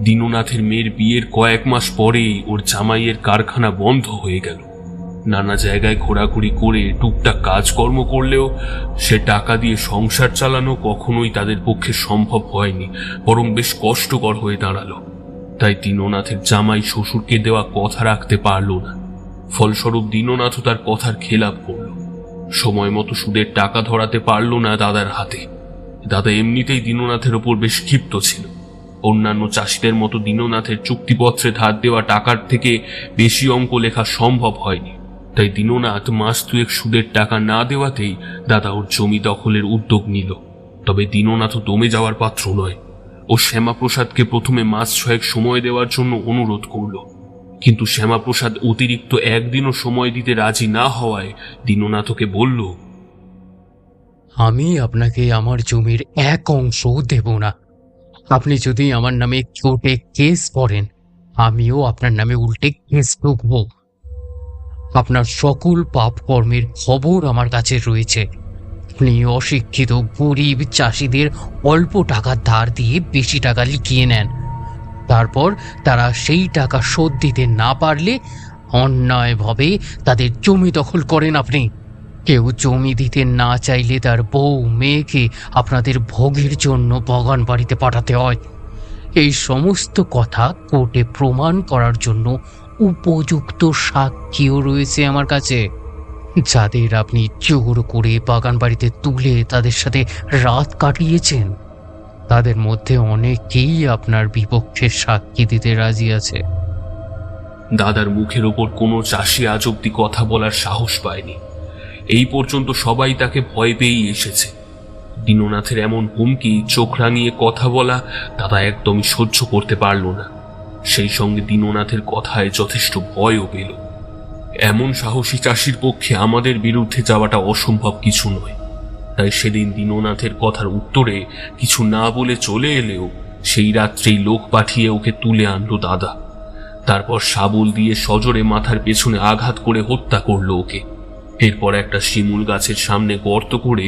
দীননাথের মেয়ের বিয়ের কয়েক মাস পরেই ওর জামাইয়ের কারখানা বন্ধ হয়ে গেল। নানা জায়গায় ঘোরাঘুরি করে টুকটাক কাজকর্ম করলেও সে টাকা দিয়ে সংসার চালানো কখনোই তাদের পক্ষে সম্ভব হয়নি, বরং বেশ কষ্টকর হয়ে দাঁড়ালো। তাই দীননাথের জামাই শ্বশুরকে দেওয়া কথা রাখতে পারল না। ফলস্বরূপ দীননাথও তার কথার খেলাপ করল। সময় মতো সুদের টাকা ধরাতে পারল না দাদার হাতে। দাদা এমনিতেই দীননাথের ওপর বেশ ক্ষিপ্ত ছিল। অন্যান্য চাষিদের মতো দীননাথের চুক্তিপত্রে ধার দেওয়া টাকার থেকে বেশি অঙ্ক লেখা সম্ভব হয়নি। তাই দীননাথ মাস 2 সুদের টাকা না দেওয়াতেই দাদা ওর জমি দখলের উদ্যোগ নিল। তবে দীননাথও দমে যাওয়ার পাত্র নয়। ও শ্যামাপ্রসাদকে প্রথমে মাস 6 সময় দেওয়ার জন্য অনুরোধ করল, কিন্তু শ্যামাপ্রসাদ অতিরিক্ত 1 দিনও সময় দিতে রাজি না হওয়ায় দীননাথ ওকে বলল, আমি আপনাকে আমার জমির 1 অংশও দেব না। আপনি যদি আমার নামে কোর্টে কেস করেন, আমিও আপনার নামে উল্টে কেস ঠুকব। আপনার সকল পাপ কর্মের খবর আমার কাছে রয়েছে। আপনি অশিক্ষিত গরিব চাষিদের অল্প টাকা ধার দিয়ে বেশি টাকা লিখিয়ে নেন। তারপর তারা সেই টাকা শোধ দিতে না পারলে অন্যায়ভাবে তাদের জমি দখল করেন আপনি। কেউ জমি দিতে না চাইলে তার বউ মেয়েকে আপনাদের ভোগের জন্য বাগান বাড়িতে পাঠাতে হয়। এই সমস্ত কথা কোর্টে প্রমাণ করার জন্য উপযুক্ত সাক্ষীও রয়েছে আমার কাছে, যাদের আপনি জোর করে বাগান বাড়িতে তুলে তাদের সাথে রাত কাটিয়েছেন। তাদের মধ্যে অনেকেই আপনার বিপক্ষে সাক্ষী দিতে রাজি আছে। দাদার মুখের ওপর কোনো চাষি আজ অব্দি কথা বলার সাহস পায়নি। এই পর্যন্ত সবাই তাকে ভয় পেয়েই এসেছে। দীননাথের এমন হুমকি, চোখ রাঙিয়ে কথা বলা দাদা একদমই সহ্য করতে পারল না। সেই সঙ্গে দীননাথের কথায় যথেষ্ট ভয়ও পেল। এমন সাহসী চাষির পক্ষে আমাদের বিরুদ্ধে যাওয়াটা অসম্ভব কিছু নয়। তাই সেদিন দীননাথের কথার উত্তরে কিছু না বলে চলে এলেও সেই রাত্রেই লোক পাঠিয়ে ওকে তুলে আনলো দাদা। তারপর শাবল দিয়ে সজোরে মাথার পেছনে আঘাত করে হত্যা করলো ওকে। এরপর একটা শিমুল গাছের সামনে গর্ত করে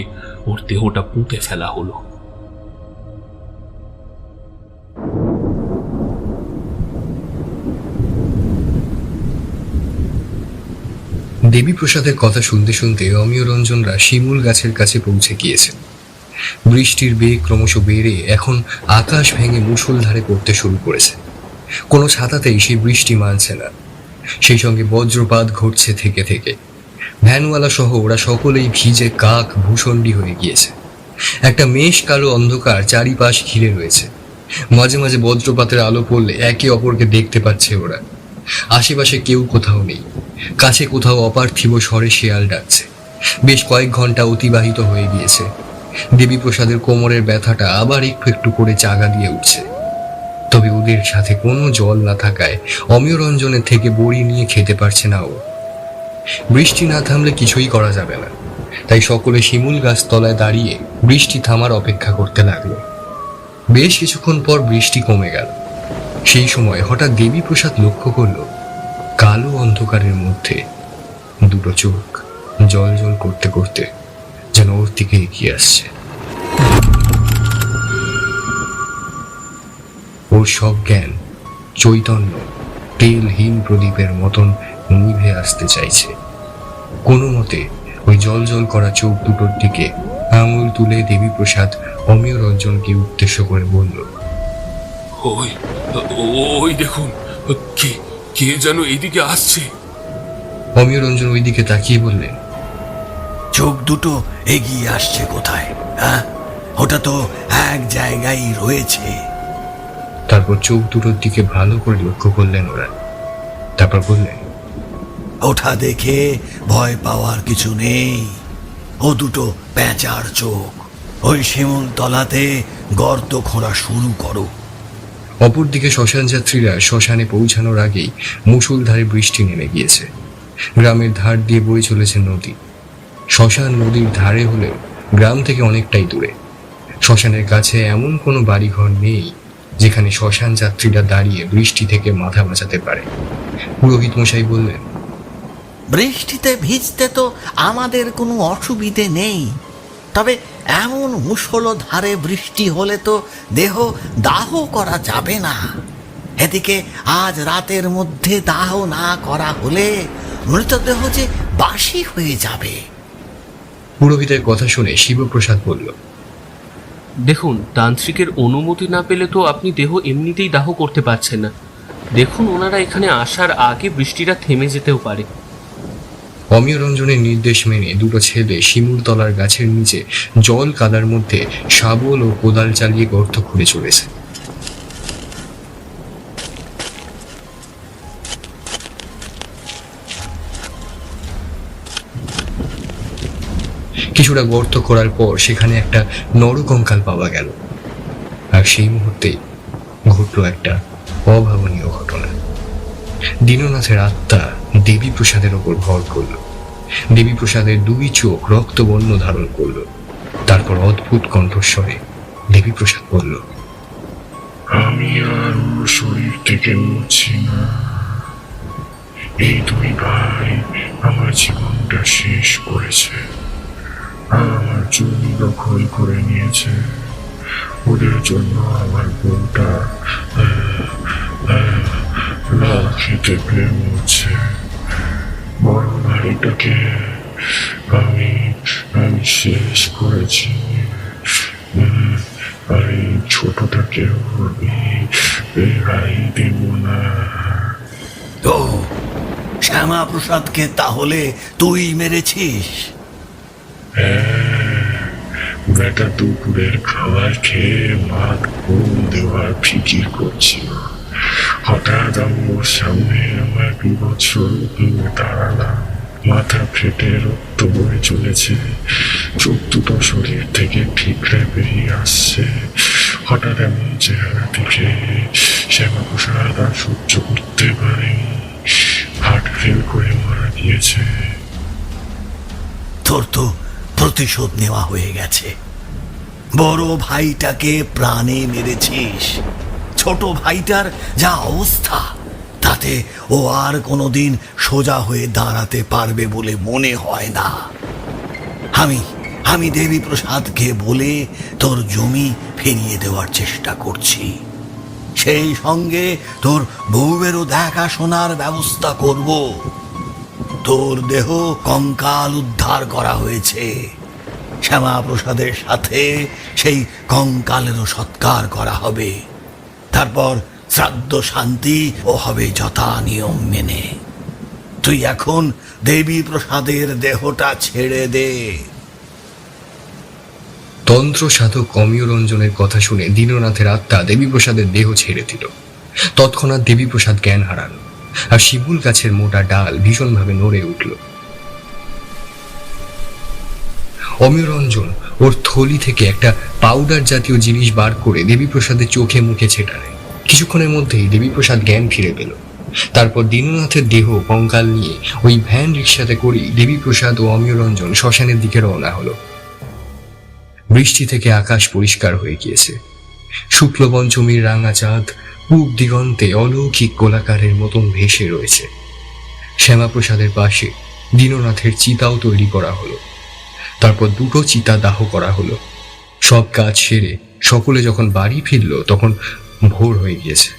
ওর দেহটা পুঁতে ফেলা হলো। দেবীপ্রসাদের কথা শুনতে শুনতে অমিয় রঞ্জনরা শিমুল গাছের কাছে পৌঁছে গিয়েছে। বৃষ্টির বেগ ক্রমশ বেড়ে এখন আকাশ ভেঙে মুষলধারে পড়তে শুরু করেছে। কোনো ছাতাতেই সেই বৃষ্টি মানছে না, সেই সঙ্গে বজ্রপাত ঘটছে থেকে থেকে। ভ্যানওয়ালা সহ ওরা সকলেই ভিজে কাক ভূষণ্ডী হয়ে গিয়েছে। একটা মেষ কালো অন্ধকার চারিপাশ ঘিরে রয়েছে। মাঝে মাঝে বজ্রপাতের আলো পড়লে একে অপরকে দেখতে পাচ্ছে ওরা। আশেপাশে কেউ কোথাও নেই। কাছে কোথাও অপার্থিব স্বরে শেয়াল ডাকছে। বেশ কয়েক ঘন্টা অতিবাহিত হয়ে গিয়েছে। দেবীপ্রসাদের কোমরের ব্যথাটা আবার একটু একটু করে চাগা দিয়ে উঠছে। তবে ওদের সাথে কোনো জল না থাকায় অমিয় রঞ্জনের থেকে বড়ি নিয়ে খেতে পারছে না ও। বৃষ্টি না থামলে কিছুই করা যাবে না, তাই সকলে শিমুল গাছ তলায় দাঁড়িয়ে বৃষ্টি থামার অপেক্ষা করতে লাগলো। বেশ কিছুক্ষণ পর বৃষ্টি কমে গেল। সেই সময় হঠাৎ দেবীপ্রসাদ লক্ষ্য করল কালো অন্ধকারের মধ্যে দুটো চোখ জল জল করতে করতে যেন ওর দিকে এগিয়ে আসছে। ওর সব জ্ঞান চৈতন্য তেলহীন প্রদীপের মতন নিভে আসতে চাইছে। কোনো মতে ওই জল জল করা চোখ দুটোর দিকে আঙুল তুলে দেবীপ্রসাদ অমিয় রঞ্জনকে উদ্দেশ্য করে বলল, ওই ওই দেখুন, কে কে যেন এইদিকে আসছে। অমিয় রঞ্জন ওই দিকে তাকিয়ে বললেন, চোখ দুটো এগিয়ে আসছে কোথায়? হ্যাঁ, ওটা তো এক জায়গায় রয়েছে। তারপর চোখ দুটোর দিকে ভালো করে লক্ষ্য করলেন ওরা। তারপর বললেন, ওটা দেখে ভয় পাওয়ার কিছু নেই। ও দুটো প্যাঁচার চোখ। ওই শিমুল তলাতে গর্ত খোঁড়া শুরু করো। অপরদিকে শ্মশান যাত্রীরা শ্মশানে পৌঁছানোর আগেই মুষলধারে বৃষ্টি নেমে গিয়েছে। গ্রামের ধার দিয়ে বয়ে চলেছে নদী। শ্মশান নদীর ধারে হলেও গ্রাম থেকে অনেকটাই দূরে। শ্মশানের কাছে এমন কোনো বাড়িঘর নেই যেখানে শ্মশান যাত্রীরা দাঁড়িয়ে বৃষ্টি থেকে মাথা বাঁচাতে পারে। পুরোহিত মশাই বললেন, বৃষ্টিতে ভিজতে তো আমাদের কোনো অসুবিধে নেই, তবে এমন মুষলধারে বৃষ্টি হলে তো দেহ দাহ করা যাবে না। এদিকে আজ রাতের মধ্যে দাহ না করা হলে মৃতদেহ যে বাসি হয়ে যাবে। পুরোহিতের কথা শুনে শিবপ্রসাদ বলল, দেখুন, তান্ত্রিকের অনুমতি না পেলে তো আপনি দেহ এমনিতেই দাহ করতে পারছেন না। দেখুন, ওনারা এখানে আসার আগে বৃষ্টিটা থেমে যেতেও পারে। অমিয় রঞ্জনের নির্দেশ মেনে দুটো ছেলে শিমুল তলার গাছের নিচে জল কাদার মধ্যে শাবল ও কোদাল চালিয়ে গর্ত খুঁড়ে চলেছে। কিছুটা গর্ত করার পর সেখানে একটা নরকঙ্কাল পাওয়া গেল। আর সেই মুহূর্তে ঘটল একটা অভাবনীয় ঘটনা। দীননাথের আত্মা দেবীপ্রসাদের ওপর ভর করল। দেবীপ্রসাদের দুই চোখ রক্তবর্ণ ধারণ করল। তারপর অদ্ভুত কণ্ঠস্বরে দেবীপ্রসাদ বলল, আমি আর ওর শরীর থেকে মরছি না। এই দুই ভাই আমার জীবনটা শেষ করেছে, আমার জমি দখল করে নিয়েছে। ওদের জন্য আমার বোনটা না খেতে পেয়ে মরছে। বড় ভাইটাকে আমি শেষ করেছি, আর এই ছোটটাকেও আমি রেহাই দেব না। ও, শ্যামাপ্রসাদকে তাহলে তুই মেরেছিস? বেটা দুপুরের খাবার খেয়ে ভাত ঘুম দেওয়ার ফিকির করছিল। হঠাৎ আমি ওর সামনে আমার বিবৎসর ভেঙে দাঁড়ালাম। মাথা ফেটে রক্ত বয়ে চলেছে, চোখ দুটো শরীর থেকে ঠিকরে বেরিয়ে আসছে। হঠাৎ এমন চেহারা দেখে শ্যামাপ্রসাদ আর সহ্য করতে পারেনি, হার্ট ফেল করে মারা গিয়েছে। তোর তো প্রতিশোধ নেওয়া হয়ে গেছে। বড় ভাইটাকে প্রাণে মেরেছিস। ছোট ভাইটার যা অবস্থা, তাতে ও আর কোনোদিন সোজা হয়ে দাঁড়াতে পারবে বলে মনে হয় না। আমি দেবী প্রসাদকে বলে তোর জমি ফিরিয়ে দেওয়ার চেষ্টা করছি। সেই সঙ্গে তোর বউয়েরও দেখাশোনার ব্যবস্থা করব। তোর দেহ কঙ্কাল উদ্ধার করা হয়েছে। শ্যামাপ্রসাদের সাথে সেই কঙ্কালেরও সৎকার করা হবে। তারপর শ্রাদ্ধ শান্তি ও হবে যথা নিয়ম মেনে। তুই এখন দেবী প্রসাদের দেহটা ছেড়ে দে। তন্ত্র সাধক অমিয় রঞ্জনের কথা শুনে দীননাথের আত্মা দেবীপ্রসাদের দেহ ছেড়ে দিল। তৎক্ষণাৎ দেবীপ্রসাদ জ্ঞান হারান, আর শিবুল গাছের মোটা ডাল ভীষণভাবে নড়ে উঠল। অমিয় রঞ্জন ওর থলি থেকে একটা পাউডার জাতীয় জিনিস বার করে দেবীপ্রসাদের চোখে মুখে ছেটায়। কিছুক্ষণের মধ্যেই দেবীপ্রসাদ জ্ঞান ফিরে পেল। তারপর দীননাথের দেহ কঙ্কাল নিয়ে ওই ভ্যান রিক্সাতে করেই দেবীপ্রসাদ ও অমিয় রঞ্জন শ্মশানের দিকে রওনা হলো। বৃষ্টি থেকে আকাশ পরিষ্কার হয়ে গিয়েছে। শুক্ল পঞ্চমীর রাঙা চাঁদ পূব দিগন্তে অলৌকিক গোলাকারের মতন ভেসে রয়েছে। শ্যামাপ্রসাদের পাশে দীননাথের চিতাও তৈরি করা হলো। তারপর দুটো চিতা দাহ করা হলো। সব কাজ সেরে সকলে যখন বাড়ি ফিরল তখন ভোর হয়ে গিয়েছে।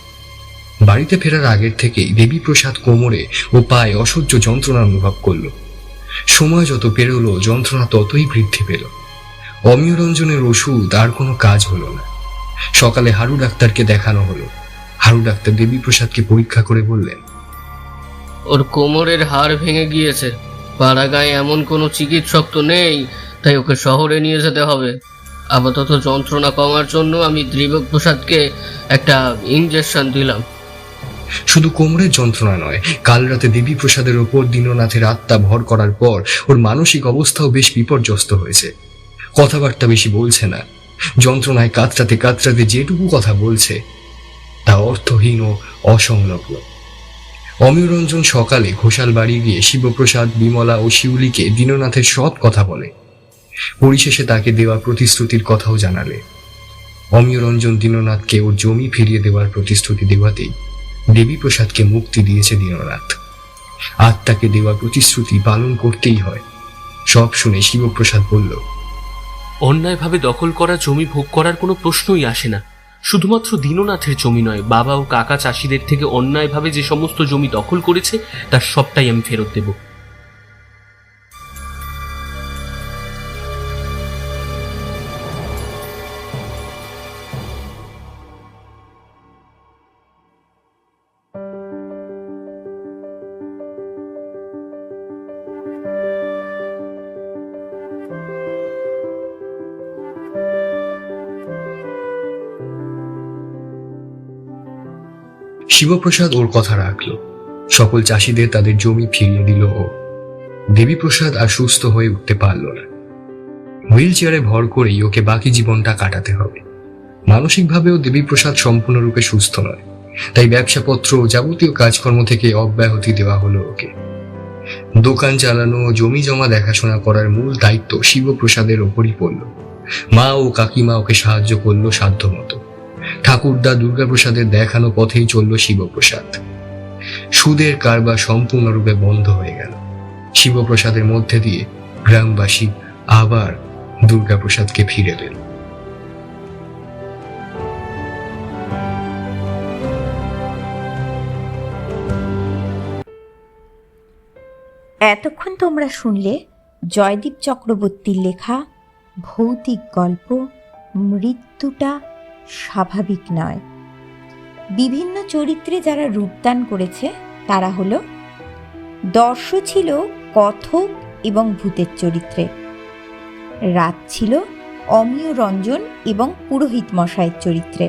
বাড়িতে ফেরার আগের থেকেই দেবীপ্রসাদ কোমরে ও পায়ে অসহ্য যন্ত্রণা অনুভব করল। সময় যত পেরোলো যন্ত্রণা ততই বৃদ্ধি পেল। অমিয় রঞ্জনের ওষুধ আর কোনো কাজ হলো না। সকালে হারু ডাক্তারকে দেখানো হলো। হারু ডাক্তার দেবীপ্রসাদকে পরীক্ষা করে বললেন, ওর কোমরের হাড় ভেঙে গিয়েছে। পাড়াগাঁয়ে এমন কোনো চিকিৎসক তো নেই, তাই ওকে শহরে নিয়ে যেতে হবে। আপাতত যন্ত্রণা কমার জন্য আমি দেবীপ্রসাদকে একটা ইঞ্জেকশন দিলাম। শুধু কোমরের যন্ত্রণা নয়, কাল রাতে দেবীপ্রসাদের ওপর দীননাথের আত্মা ভর করার পর ওর মানসিক অবস্থাও বেশ বিপর্যস্ত হয়েছে। কথাবার্তা বেশি বলছে না। যন্ত্রণায় কাতরাতে কাতরাতে যেটুকু কথা বলছে তা অর্থহীন ও অসংলগ্ন। অমিয় রঞ্জন সকালে ঘোষাল বাড়ি গিয়ে শিবপ্রসাদ, বিমলা ও শিউলিকে দীননাথের সব কথা বলে। পরিশেষে তাকে দেওয়া প্রতিশ্রুতির কথাও জানালে। অমিয় রঞ্জন দীননাথকে ওর জমি ফিরিয়ে দেওয়ার প্রতিশ্রুতি দেওয়াতেই দেবীপ্রসাদকে মুক্তি দিয়েছে দীননাথ। আত্মাকে দেওয়া প্রতিশ্রুতি পালন করতেই হয়। সব শুনে শিবপ্রসাদ বলল, অন্যায়ভাবে দখল করা জমি ভোগ করার কোনো প্রশ্নই আসে না। শুধুমাত্র দীননাথের জমি নয়, বাবা ও কাকা চাষিদের থেকে অন্যায়ভাবে যে সমস্ত জমি দখল করেছে তার সবটাই আমি ফেরত দেব। শিবপ্রসাদ ওর কথা রাখল। সকল চাষিদের তাদের জমি ফিরিয়ে দিল ও। দেবীপ্রসাদ আর সুস্থ হয়ে উঠতে পারল না। হুইল চেয়ারে ভর করেই ওকে বাকি জীবনটা কাটাতে হবে। মানসিকভাবেও দেবীপ্রসাদ সম্পূর্ণরূপে সুস্থ নয়, তাই ব্যবসাপত্র যাবতীয় কাজকর্ম থেকে অব্যাহতি দেওয়া হলো ওকে। দোকান চালানো, জমি জমা দেখাশোনা করার মূল দায়িত্ব শিবপ্রসাদের ওপরই পড়ল। মা ও কাকিমা ওকে সাহায্য করলো সাধ্যমতো। ঠাকুরদা দুর্গাপ্রসাদের দেখানো পথেই চলল শিবপ্রসাদ। সুদের কারবার সম্পূর্ণরূপে বন্ধ হয়ে গেল। শিবপ্রসাদের মধ্যে দিয়ে গ্রামবাসী আবার দুর্গাপ্রসাদকে ফিরে পেল। এতক্ষণ তোমরা শুনলে জয়দীপ চক্রবর্তীর লেখা ভৌতিক গল্প মৃত্যুটা স্বাভাবিক নয়। বিভিন্ন চরিত্রে যারা রূপদান করেছে তারা হলো, দর্শ ছিল কথক এবং ভূতের চরিত্রে, রাত ছিল অমিয় রঞ্জন এবং পুরোহিত মশাইয়ের চরিত্রে,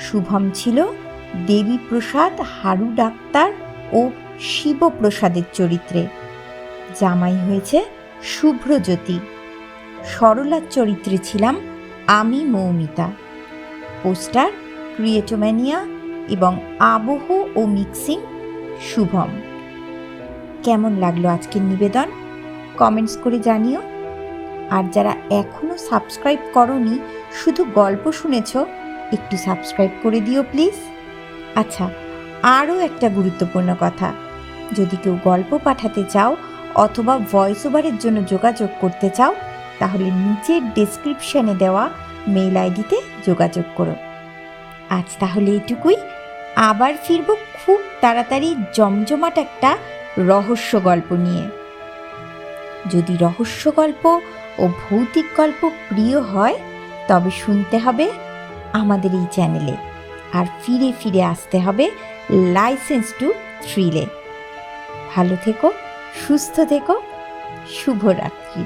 শুভম ছিল দেবীপ্রসাদ, হারু ডাক্তার ও শিবপ্রসাদের চরিত্রে, জামাই হয়েছে শুভ্রজ্যোতি, সরলার চরিত্রে ছিলাম আমি মৌমিতা। পোস্টার ক্রিয়েটোম্যানিয়া এবং আবহ ও মিক্সিং শুভম। কেমন লাগলো আজকের নিবেদন কমেন্টস করে জানিও। আর যারা এখনো সাবস্ক্রাইব করনি, শুধু গল্প শুনেছ, একটু সাবস্ক্রাইব করে দিও প্লিজ। আচ্ছা, আরও একটা গুরুত্বপূর্ণ কথা, যদি কেউ গল্প পাঠাতে চাও অথবা ভয়েস ওভারের জন্য যোগাযোগ করতে চাও, তাহলে নিচের ডেসক্রিপশনে দেওয়া মেইল আইডিতে যোগাযোগ করো। আজ তাহলে এটুকুই, আবার ফিরবো খুব তাড়াতাড়ি জমজমাট একটা রহস্য গল্প নিয়ে। যদি রহস্য গল্প ও ভৌতিক গল্প প্রিয় হয় তবে শুনতে হবে আমাদের এই চ্যানেলে, আর ফিরে ফিরে আসতে হবে লাইসেন্স টু থ্রিলে। ভালো থেকো, সুস্থ থেকো, শুভরাত্রি।